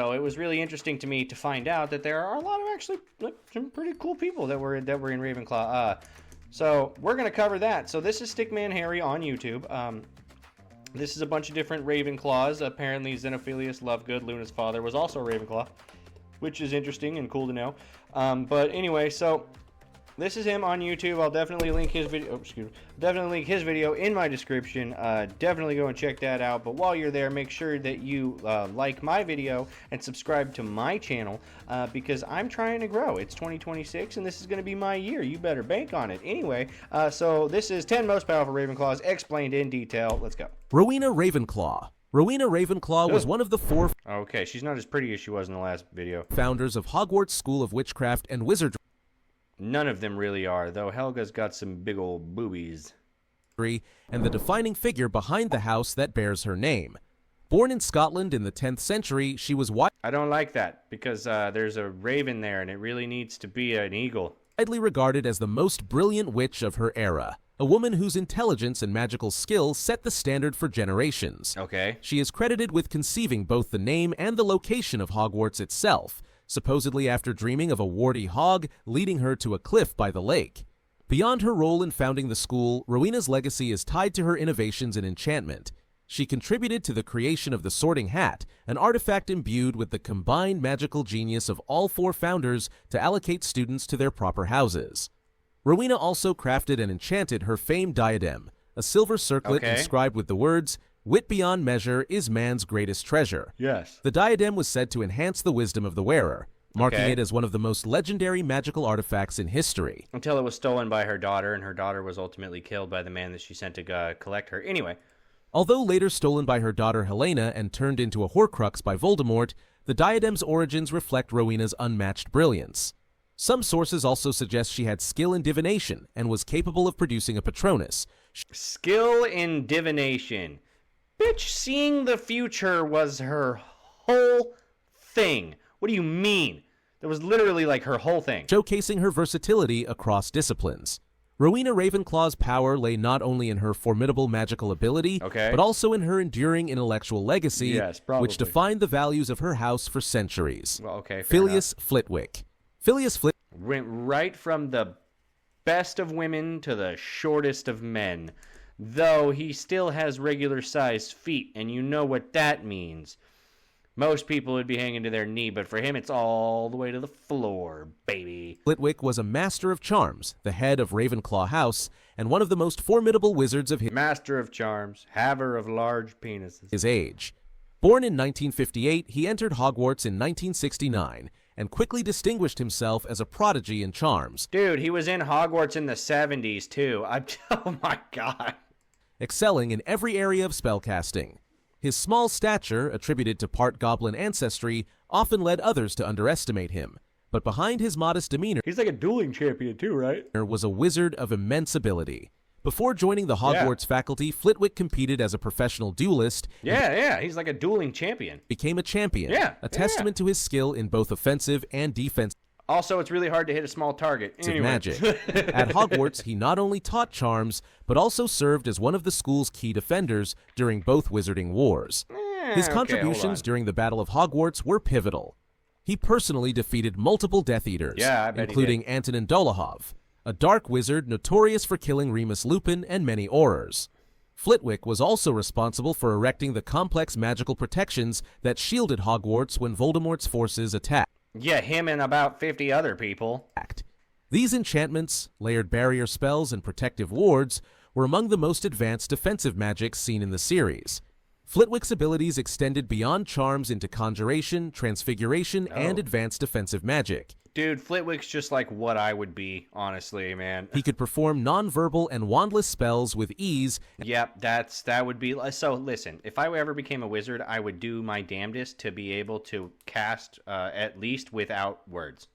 So it was really interesting to me to find out that there are a lot of actually like, some pretty cool people that were in Ravenclaw. So we're gonna cover that. So this is Stickman Harry on YouTube. This is a bunch of different Ravenclaws. Apparently Xenophilius Lovegood, Luna's father, was also a Ravenclaw, which is interesting and cool to know. But anyway, so this is him on YouTube. I'll definitely link his video. Definitely link his video in my description. Definitely go and check that out. But while you're there, make sure that you like my video and subscribe to my channel because I'm trying to grow. It's 2026 and this is going to be my year. You better bank on it. Anyway, so this is 10 most powerful Ravenclaws explained in detail. Let's go. Rowena Ravenclaw. Rowena Ravenclaw was one of the 4 Okay, she's not as pretty as she was in the last video. founders of Hogwarts School of Witchcraft and Wizardry. None of them really are, though Helga's got some big old boobies. And the defining figure behind the house that bears her name. Born in Scotland in the 10th century, she was I don't like that, because there's a raven there, and it really needs to be an eagle. widely regarded as the most brilliant witch of her era, a woman whose intelligence and magical skill set the standard for generations. Okay. She is credited with conceiving both the name and the location of Hogwarts itself, supposedly after dreaming of a warty hog leading her to a cliff by the lake. Beyond her role in founding the school, Rowena's legacy is tied to her innovations in enchantment. She contributed to the creation of the Sorting Hat, an artifact imbued with the combined magical genius of all 4 founders to allocate students to their proper houses. Rowena also crafted and enchanted her famed diadem, a silver circlet inscribed with the words, "Wit beyond measure is man's greatest treasure." Yes. The diadem was said to enhance the wisdom of the wearer, marking it as one of the most legendary magical artifacts in history. Until it was stolen by her daughter, and her daughter was ultimately killed by the man that she sent to collect her. Anyway. Although later stolen by her daughter Helena and turned into a Horcrux by Voldemort, the diadem's origins reflect Rowena's unmatched brilliance. Some sources also suggest she had skill in divination and was capable of producing a Patronus. Skill in divination. Bitch, seeing the future was her whole thing. What do you mean? That was literally like her whole thing. Showcasing her versatility across disciplines. Rowena Ravenclaw's power lay not only in her formidable magical ability, but also in her enduring intellectual legacy, which defined the values of her house for centuries. Well, Filius Flitwick. Filius Flitwick went right from the best of women to the shortest of men. Though he still has regular-sized feet, and you know what that means. Most people would be hanging to their knee, but for him it's all the way to the floor, baby. Flitwick was a master of charms, the head of Ravenclaw House, and one of the most formidable wizards of Master of charms, haver of large penises. His age. Born in 1958, he entered Hogwarts in 1969, and quickly distinguished himself as a prodigy in charms. Dude, he was in Hogwarts in the 70s, too. Oh my god. Excelling in every area of spellcasting. His small stature, attributed to part goblin ancestry, often led others to underestimate him. But behind his modest demeanor, he's like a dueling champion too, right? Was a wizard of immense ability. Before joining the Hogwarts faculty, Flitwick competed as a professional duelist. He's like a dueling champion. Became a champion. A testament to his skill in both offensive and defensive. Also, it's really hard to hit a small target. Anyway. Magic. At Hogwarts, he not only taught charms, but also served as one of the school's key defenders during both Wizarding Wars. His contributions during the Battle of Hogwarts were pivotal. He personally defeated multiple Death Eaters, including Antonin Dolohov, a dark wizard notorious for killing Remus Lupin and many Aurors. Flitwick was also responsible for erecting the complex magical protections that shielded Hogwarts when Voldemort's forces attacked. Yeah, him and about 50 other people. These enchantments, layered barrier spells, and protective wards were among the most advanced defensive magics seen in the series. Flitwick's abilities extended beyond charms into conjuration, transfiguration, and advanced defensive magic. Dude, Flitwick's just like what I would be, honestly, man. He could perform non-verbal and wandless spells with ease. Yep, that would be... So, listen, if I ever became a wizard, I would do my damnedest to be able to cast at least without words.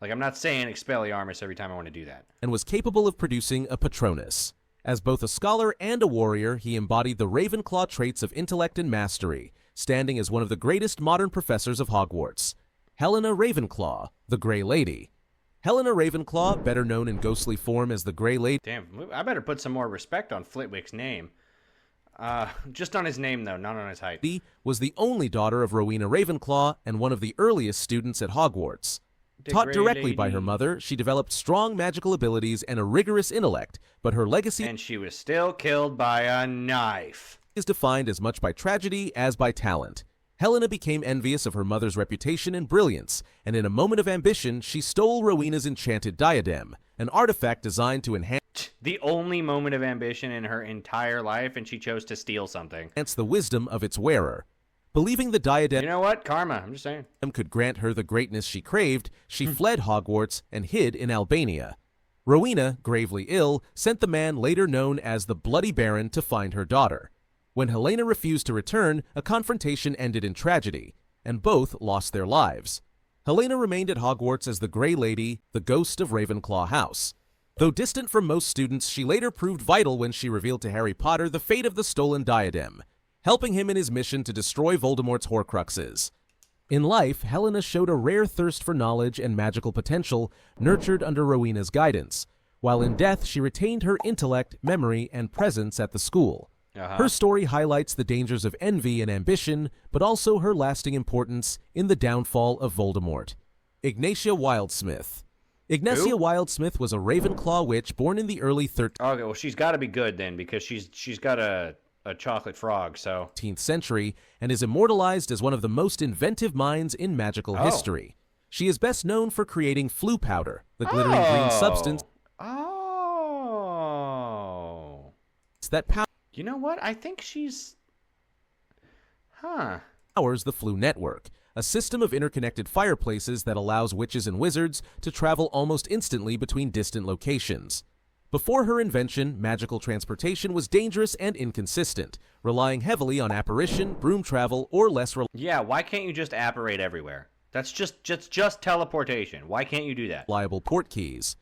Like, I'm not saying Expelliarmus every time I want to do that. And was capable of producing a Patronus. As both a scholar and a warrior, he embodied the Ravenclaw traits of intellect and mastery, standing as one of the greatest modern professors of Hogwarts. Helena Ravenclaw, the Grey Lady. Helena Ravenclaw, better known in ghostly form as the Grey Lady. Damn, I better put some more respect on Flitwick's name. Just on his name, though, not on his height. Was the only daughter of Rowena Ravenclaw and one of the earliest students at Hogwarts. Taught directly by her mother, she developed strong magical abilities and a rigorous intellect, but her legacy And she was still killed by a knife. is defined as much by tragedy as by talent. Helena became envious of her mother's reputation and brilliance, and in a moment of ambition, she stole Rowena's enchanted diadem, an artifact designed to enhance The only moment of ambition in her entire life, and she chose to steal something. the wisdom of its wearer. Believing the diadem You know what? Karma. I'm just saying. could grant her the greatness she craved, she fled Hogwarts and hid in Albania. Rowena, gravely ill, sent the man later known as the Bloody Baron to find her daughter. When Helena refused to return, a confrontation ended in tragedy, and both lost their lives. Helena remained at Hogwarts as the Grey Lady, the ghost of Ravenclaw House. Though distant from most students, she later proved vital when she revealed to Harry Potter the fate of the stolen diadem, helping him in his mission to destroy Voldemort's Horcruxes. In life, Helena showed a rare thirst for knowledge and magical potential, nurtured under Rowena's guidance, while in death she retained her intellect, memory, and presence at the school. Her story highlights the dangers of envy and ambition, but also her lasting importance in the downfall of Voldemort. Ignatia Wildsmith. Ignatia Wildsmith was a Ravenclaw witch born in the early Okay, well, she's got to be good then, because she's got a chocolate frog, so 13th century and is immortalized as one of the most inventive minds in magical history. She is best known for creating Floo powder, the glittering green substance that You know what? I think she's... powers the Floo network, a system of interconnected fireplaces that allows witches and wizards to travel almost instantly between distant locations. Before her invention, magical transportation was dangerous and inconsistent, relying heavily on apparition, broom travel, or less Yeah, why can't you just apparate everywhere? That's just teleportation. Why can't you do that? reliable port keys.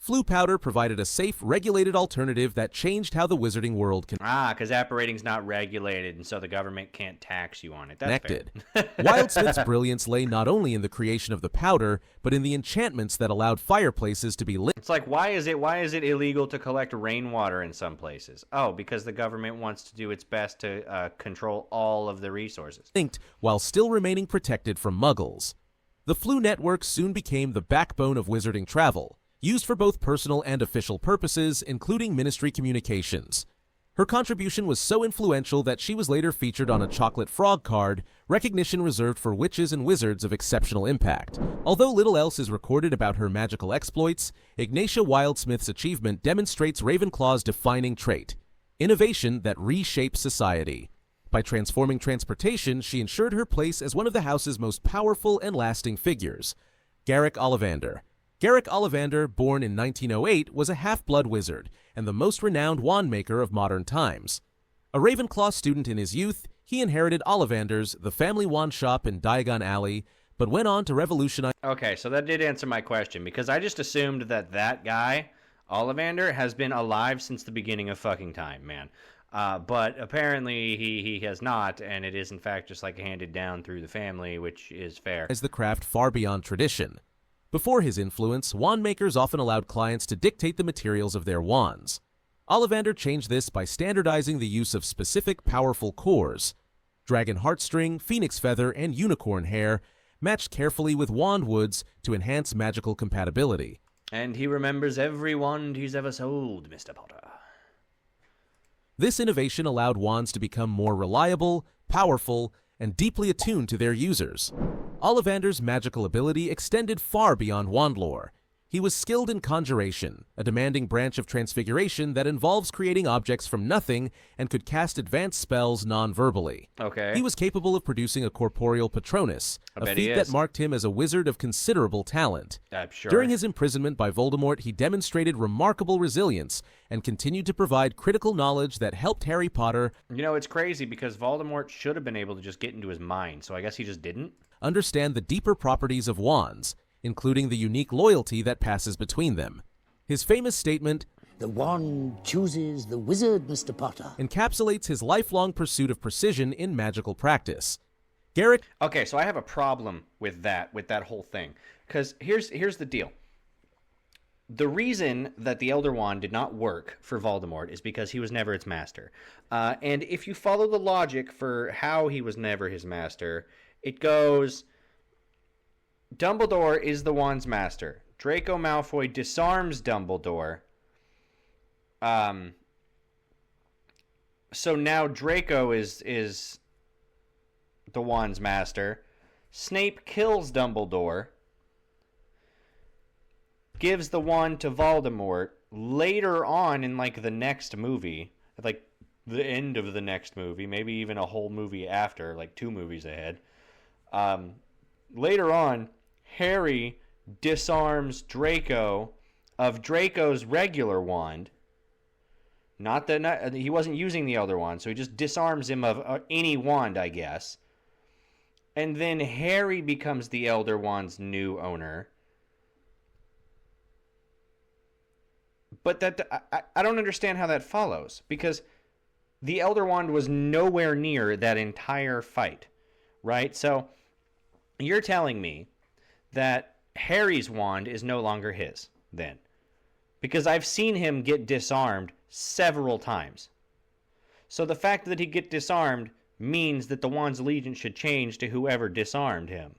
Floo powder provided a safe, regulated alternative that changed how the wizarding world Because apparating's not regulated, and so the government can't tax you on it. That's connected. fair. Wildsmith's brilliance lay not only in the creation of the powder, but in the enchantments that allowed fireplaces to be lit. It's like, why is it illegal to collect rainwater in some places? Oh, because the government wants to do its best to control all of the resources. Linked while still remaining protected from muggles. The Floo network soon became the backbone of wizarding travel, used for both personal and official purposes, including ministry communications. Her contribution was so influential that she was later featured on a chocolate frog card, recognition reserved for witches and wizards of exceptional impact. Although little else is recorded about her magical exploits, Ignatia Wildsmith's achievement demonstrates Ravenclaw's defining trait: innovation that reshapes society. By transforming transportation, she ensured her place as one of the house's most powerful and lasting figures. Garrick Ollivander. Garrick Ollivander, born in 1908, was a half-blood wizard and the most renowned wand maker of modern times. A Ravenclaw student in his youth, he inherited Ollivander's, the family wand shop in Diagon Alley, but went on to revolutionize. Okay, so that did answer my question, because I just assumed that guy, Ollivander, has been alive since the beginning of fucking time, man. But apparently he has not, and it is in fact just like handed down through the family, which is fair. As the craft far beyond tradition. Before his influence, wand makers often allowed clients to dictate the materials of their wands. Ollivander changed this by standardizing the use of specific powerful cores. Dragon heartstring, phoenix feather, and unicorn hair, matched carefully with wand woods to enhance magical compatibility. And he remembers every wand he's ever sold, Mr. Potter. This innovation allowed wands to become more reliable, powerful, and deeply attuned to their users. Ollivander's magical ability extended far beyond wand lore. He was skilled in conjuration, a demanding branch of transfiguration that involves creating objects from nothing and could cast advanced spells non-verbally. Okay. He was capable of producing a corporeal Patronus, a feat that marked him as a wizard of considerable talent. I'm sure. During his imprisonment by Voldemort, he demonstrated remarkable resilience and continued to provide critical knowledge that helped Harry Potter. You know, it's crazy because Voldemort should have been able to just get into his mind, so I guess he just didn't. Understand the deeper properties of wands, including the unique loyalty that passes between them. His famous statement, "The wand chooses the wizard, Mr. Potter," encapsulates his lifelong pursuit of precision in magical practice. Garrick. Okay, so I have a problem with that whole thing. Because here's the deal. the reason that the Elder Wand did not work for Voldemort is because he was never its master. And if you follow the logic for how he was never his master, it goes, Dumbledore is the wand's master. Draco Malfoy disarms Dumbledore. So now Draco is the wand's master. Snape kills Dumbledore. Gives the wand to Voldemort. Later on in, like, the next movie, like, the end of the next movie, maybe even a whole movie after, like 2 movies ahead. Later on, Harry disarms Draco of Draco's regular wand. Not that he wasn't using the Elder Wand, so he just disarms him of any wand, I guess. And then Harry becomes the Elder Wand's new owner. But I don't understand how that follows, because the Elder Wand was nowhere near that entire fight, right? So you're telling me that Harry's wand is no longer his, then. Because I've seen him get disarmed several times. So the fact that he get disarmed means that the wand's allegiance should change to whoever disarmed him.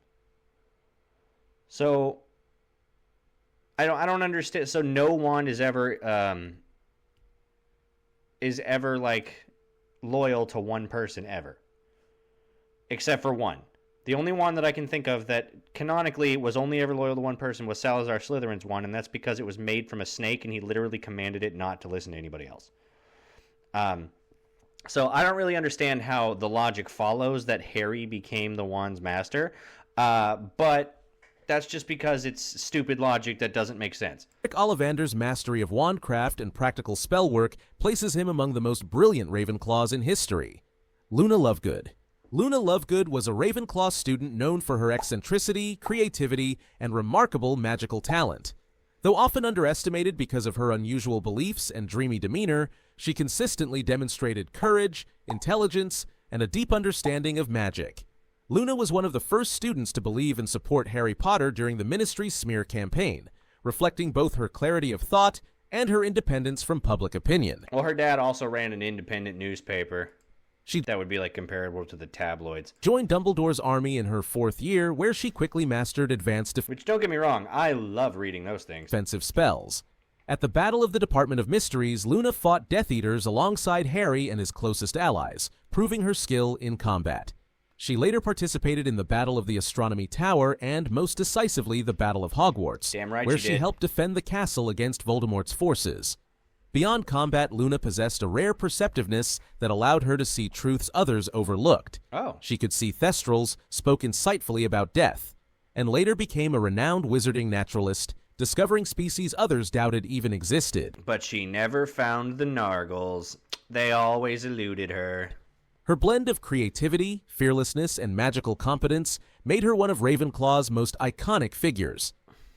So I don't understand. So no wand is ever like loyal to one person ever, except for one. The only one that I can think of that canonically was only ever loyal to one person was Salazar Slytherin's wand, and that's because it was made from a snake, and he literally commanded it not to listen to anybody else. So I don't really understand how the logic follows that Harry became the wand's master, but that's just because it's stupid logic that doesn't make sense. Rick Ollivander's mastery of wandcraft and practical spell work places him among the most brilliant Ravenclaws in history. Luna Lovegood. Luna Lovegood was a Ravenclaw student known for her eccentricity, creativity, and remarkable magical talent. Though often underestimated because of her unusual beliefs and dreamy demeanor, she consistently demonstrated courage, intelligence, and a deep understanding of magic. Luna was one of the first students to believe and support Harry Potter during the Ministry's smear campaign, reflecting both her clarity of thought and her independence from public opinion. Well, her dad also ran an independent newspaper. That would be like comparable to the tabloids. Joined Dumbledore's army in her 4th year, where she quickly mastered advanced Which, don't get me wrong, I love reading those things. Defensive spells. At the Battle of the Department of Mysteries, Luna fought Death Eaters alongside Harry and his closest allies, proving her skill in combat. She later participated in the Battle of the Astronomy Tower and, most decisively, the Battle of Hogwarts, Damn right where she she did. helped defend the castle against Voldemort's forces. Beyond combat, Luna possessed a rare perceptiveness that allowed her to see truths others overlooked. Oh. She could see thestrals, spoke insightfully about death, and later became a renowned wizarding naturalist, discovering species others doubted even existed. But she never found the Nargles. They always eluded her. Her blend of creativity, fearlessness, and magical competence made her one of Ravenclaw's most iconic figures.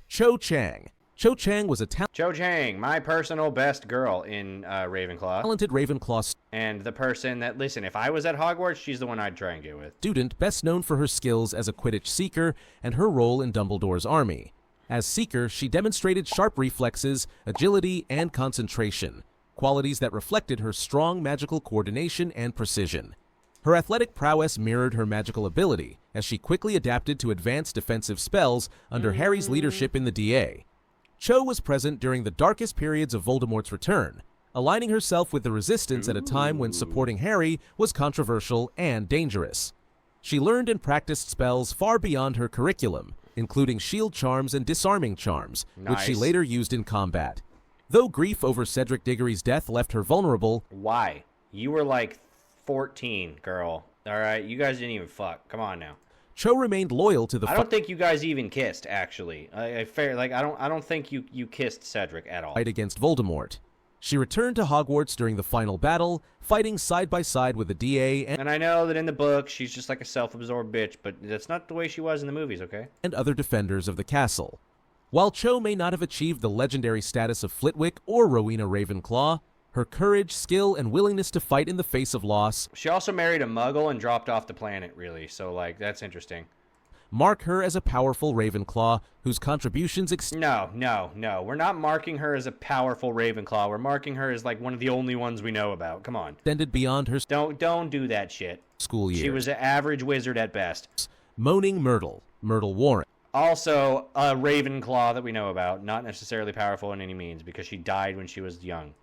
Cho Chang. Cho Chang was a Cho Chang, my personal best girl in Ravenclaw. talented Ravenclaw And the person that, listen, if I was at Hogwarts, she's the one I'd try and get with. student best known for her skills as a Quidditch seeker and her role in Dumbledore's army. As seeker, she demonstrated sharp reflexes, agility, and concentration, qualities that reflected her strong magical coordination and precision. Her athletic prowess mirrored her magical ability, as she quickly adapted to advanced defensive spells under Harry's leadership in the DA. Cho was present during the darkest periods of Voldemort's return, aligning herself with the Resistance at a time when supporting Harry was controversial and dangerous. She learned and practiced spells far beyond her curriculum, including shield charms and disarming charms, which she Nice. later used in combat. Though grief over Cedric Diggory's death left her vulnerable, Why? You were like 14, girl. All right, you guys didn't even fuck. Come on now. Cho remained loyal to the I don't think you guys even kissed, actually. I don't think you kissed Cedric at all. fight against Voldemort. She returned to Hogwarts during the final battle, fighting side by side with the DA And I know that in the book, she's just like a self-absorbed bitch, but that's not the way she was in the movies, okay? and other defenders of the castle. While Cho may not have achieved the legendary status of Flitwick or Rowena Ravenclaw, her courage, skill, and willingness to fight in the face of loss She also married a muggle and dropped off the planet, really, so, like, that's interesting. mark her as a powerful Ravenclaw whose contributions No. We're not marking her as a powerful Ravenclaw. We're marking her as like one of the only ones we know about. Come on. extended beyond her Don't do that shit. school years. She was an average wizard at best. Moaning Myrtle, Myrtle Warren. Also, a Ravenclaw that we know about. Not necessarily powerful in any means because she died when she was young.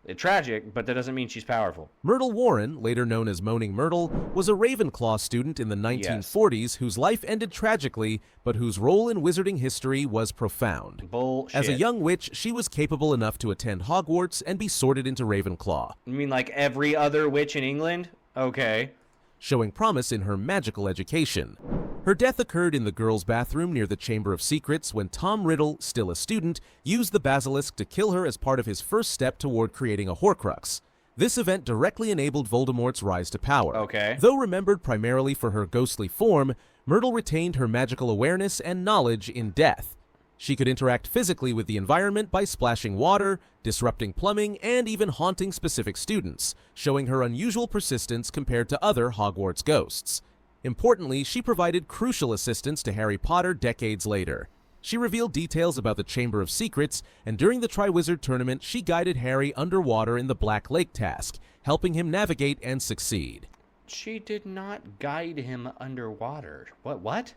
It's tragic, but that doesn't mean she's powerful. Myrtle Warren, later known as Moaning Myrtle, was a Ravenclaw student in the 1940s whose life ended tragically, but whose role in wizarding history was profound. Bullshit. As a young witch, she was capable enough to attend Hogwarts and be sorted into Ravenclaw, You mean like every other witch in England? Okay. showing promise in her magical education. Her death occurred in the girls' bathroom near the Chamber of Secrets when Tom Riddle, still a student, used the basilisk to kill her as part of his first step toward creating a Horcrux. This event directly enabled Voldemort's rise to power. Okay. Though remembered primarily for her ghostly form, Myrtle retained her magical awareness and knowledge in death. She could interact physically with the environment by splashing water, disrupting plumbing, and even haunting specific students, showing her unusual persistence compared to other Hogwarts ghosts. Importantly, she provided crucial assistance to Harry Potter decades later. She revealed details about the Chamber of Secrets, and during the Triwizard Tournament, she guided Harry underwater in the Black Lake task, helping him navigate and succeed. She did not guide him underwater. What?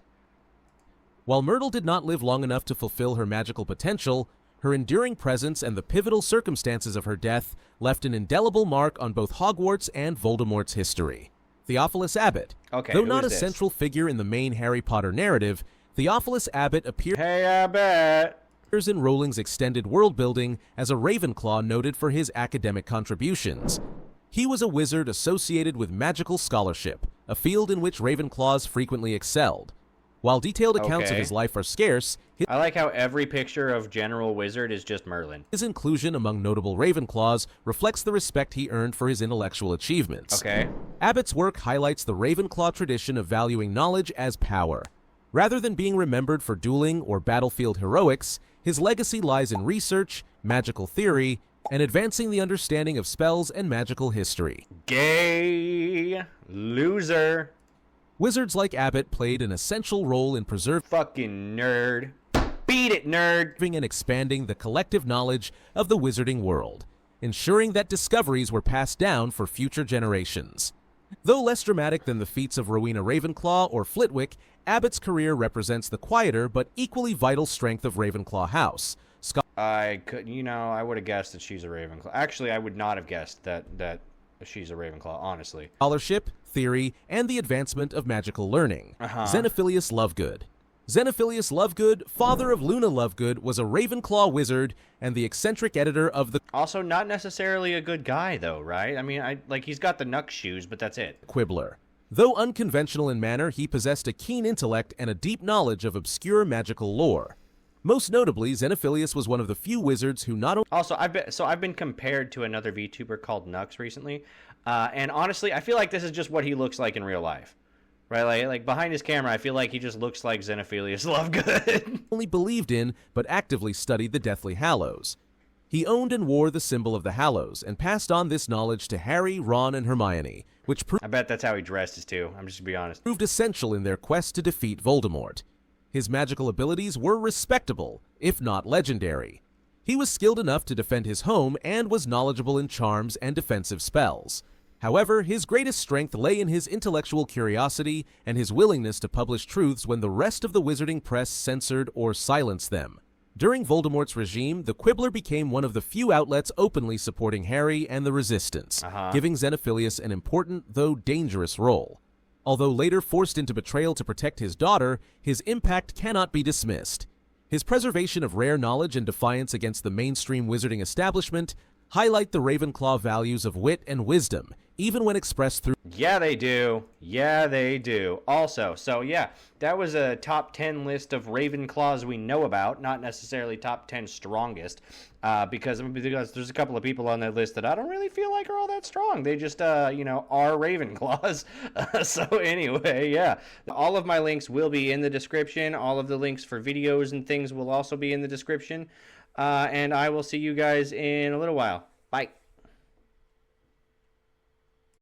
While Myrtle did not live long enough to fulfill her magical potential, her enduring presence and the pivotal circumstances of her death left an indelible mark on both Hogwarts and Voldemort's history. Theophilus Abbott. Okay, Though who not a is this? central figure in the main Harry Potter narrative, Theophilus Abbott appears Hey, I bet. in Rowling's extended world-building as a Ravenclaw noted for his academic contributions. He was a wizard associated with magical scholarship, a field in which Ravenclaws frequently excelled. While detailed accounts of Okay. his life are scarce, I like how every picture of General Wizard is just Merlin. his inclusion among notable Ravenclaws reflects the respect he earned for his intellectual achievements. Okay. Abbott's work highlights the Ravenclaw tradition of valuing knowledge as power. Rather than being remembered for dueling or battlefield heroics, his legacy lies in research, magical theory, and advancing the understanding of spells and magical history. Gay. Loser. Wizards like Abbott played an essential role in preserving Fucking nerd. Beat it, nerd. and expanding the collective knowledge of the wizarding world, ensuring that discoveries were passed down for future generations. Though less dramatic than the feats of Rowena Ravenclaw or Flitwick, Abbott's career represents the quieter but equally vital strength of Ravenclaw House. I would have guessed that she's a Ravenclaw. Actually, I would not have guessed that she's a Ravenclaw, honestly. Scholarship, theory, and the advancement of magical learning. Xenophilius Lovegood. Xenophilius Lovegood, father of Luna Lovegood, was a Ravenclaw wizard and the eccentric editor of the Also, not necessarily a good guy, though, right? I mean, he's got the Nuck shoes, but that's it. Quibbler. Though unconventional in manner, he possessed a keen intellect and a deep knowledge of obscure magical lore. Most notably, Xenophilius was one of the few wizards who not only Also, I've been compared to another VTuber called Nux recently, and honestly, I feel like this is just what he looks like in real life, right? Like behind his camera, I feel like he just looks like Xenophilius Lovegood. only believed in, but actively studied the Deathly Hallows. He owned and wore the symbol of the Hallows, and passed on this knowledge to Harry, Ron, and Hermione, which I bet that's how he dresses too. I'm just gonna be honest. proved essential in their quest to defeat Voldemort. His magical abilities were respectable, if not legendary. He was skilled enough to defend his home and was knowledgeable in charms and defensive spells. However, his greatest strength lay in his intellectual curiosity and his willingness to publish truths when the rest of the wizarding press censored or silenced them. During Voldemort's regime, the Quibbler became one of the few outlets openly supporting Harry and the Resistance, giving Xenophilius an important, though dangerous, role. Although later forced into betrayal to protect his daughter, his impact cannot be dismissed. His preservation of rare knowledge and defiance against the mainstream wizarding establishment highlight the Ravenclaw values of wit and wisdom, even when expressed through Yeah, they do. Yeah, they do. Also, so yeah, that was a top 10 list of Ravenclaws we know about, not necessarily top 10 strongest, because there's a couple of people on that list that I don't really feel like are all that strong. They just, are Ravenclaws. So anyway, yeah. All of my links will be in the description. All of the links for videos and things will also be in the description. And I will see you guys in a little while. Bye.